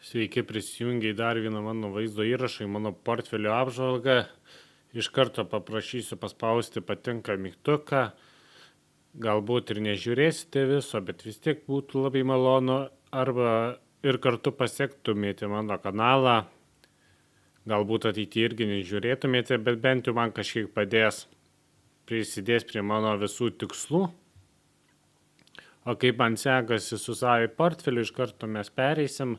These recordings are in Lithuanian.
Sveiki, prisijungiai dar vieną mano vaizdo įrašą į mano portfelio apžvalgą. Iš karto paprašysiu paspausti patinka mygtuką. Galbūt ir nežiūrėsite viso, bet vis tiek būtų labai malonu. Arba ir kartu pasiektumėte mano kanalą. Galbūt ateityje irgi nežiūrėtumėte, bet bent jau man kažkiek prisidės prie mano visų tikslų. O kaip man sekasi su savo portfeliu, iš karto mes pereisim.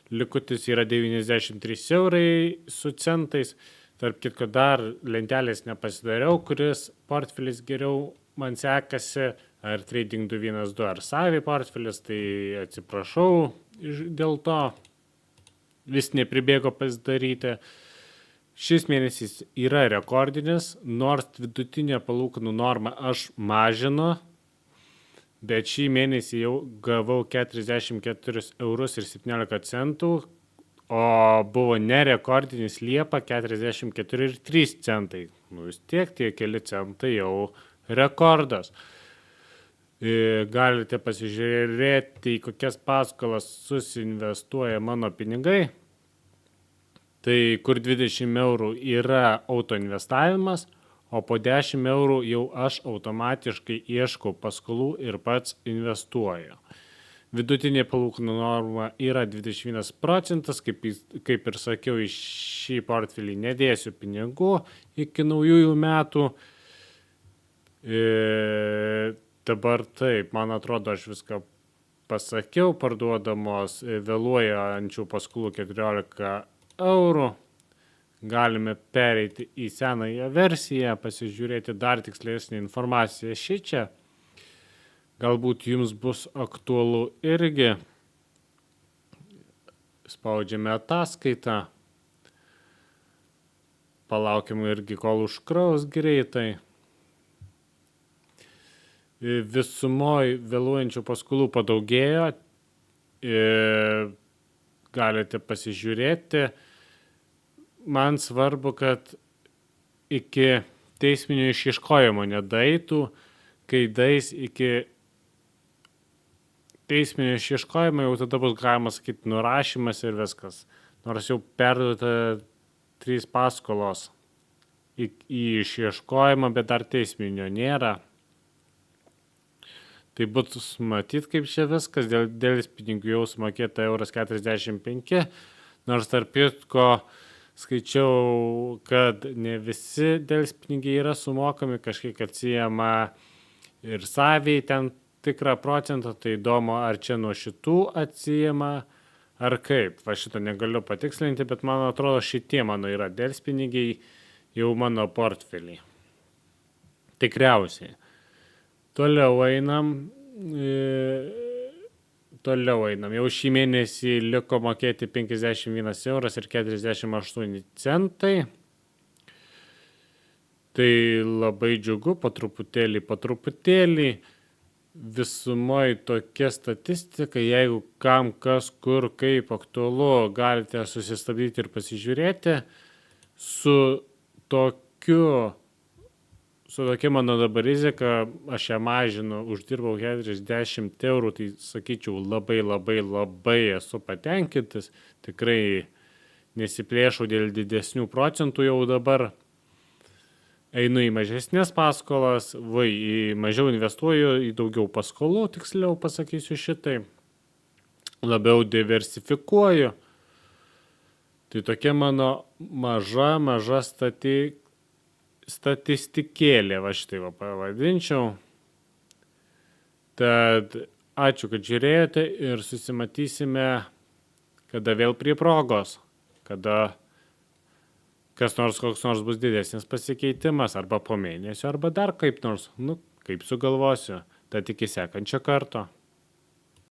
Likutis yra 93 eurai su centais. Tarp kitko dar lentelės nepasidariau, kuris portfelis geriau man sekasi, ar Trading 212 ar Savi portfelis, tai atsiprašau dėl to. Vis nepribėgo pasidaryti. Šis mėnesis yra rekordinis, nors vidutinė palūkanų norma aš mažinu, bet šį mėnesį jau gavau 44 eurus ir 17 centų, o buvo nerekordinis Liepa 44 ir 3 centai. Vis tiek tie keli centai jau rekordas. Galite pasižiūrėti, į kokias paskolas susinvestuoja mano pinigai. Tai kur 20 eurų yra autoinvestavimas, o po 10 eurų jau aš automatiškai ieškau paskolų ir pats investuoju. Vidutinė palūkanų norma yra 21%, kaip ir sakiau, iš šį portfelį nedėsiu pinigų iki naujųjų metų. Dabar taip, man atrodo, aš viską pasakiau, parduodamos vėluojančių paskolų 14 eurų. Galime pereiti į senąją versiją, pasižiūrėti dar tikslesnį informaciją šičia. Galbūt jums bus aktualu irgi. Spaudžiame ataskaitą. Palaukime irgi, kol užkraus greitai. Visumoj vėluojančių paskolų padaugėjo. Galite pasižiūrėti. Man svarbu, kad iki teisminio išieškojimo nedaitų, kai dais iki teisminio išieškojimo jau tada bus galima sakyti nurašymas ir viskas. Nors jau perduota 3 paskolos į išieškojimą, bet dar teisminio nėra. Tai būtų matyti, kaip čia viskas, dėl pinigų jau sumokėta 1,45 €, nors tarp kitko skaičiau, kad ne visi delspinigiai yra sumokami, kažkiek atsijama ir Saviai ten tikrą procentą, tai įdomu, ar čia nuo šitų atsijama, ar kaip. Va šito negaliu patikslinti, bet man atrodo, šitie mano yra delspinigiai jau mano portfeliai. Tikriausiai. Toliau einam. Jau šį mėnesį liko mokėti 51 euras ir 48 centai. Tai labai džiugu, po truputėlį. Visumoje tokia statistika, jeigu kam kas kur kaip aktualu, galite susistabdyti ir pasižiūrėti. Su tokia mano dabar rizika, aš ją mažinu, uždirbau 40 eurų, tai sakyčiau labai esu patenkintas. Tikrai nesiplėšau dėl didesnių procentų jau dabar. Einu į mažesnės paskolas, į mažiau investuoju, į daugiau paskolų, tiksliau pasakysiu šitai. Labiau diversifikuoju. Tai tokia mano maža statistikėlė, va šitai pavadinčiau. Tad ačiū, kad žiūrėjote ir susimatysime, kada vėl prie progos, kada koks nors bus didesnis pasikeitimas, arba po mėnesio, arba dar kaip nors, kaip sugalvosiu. Tad iki sekančio karto.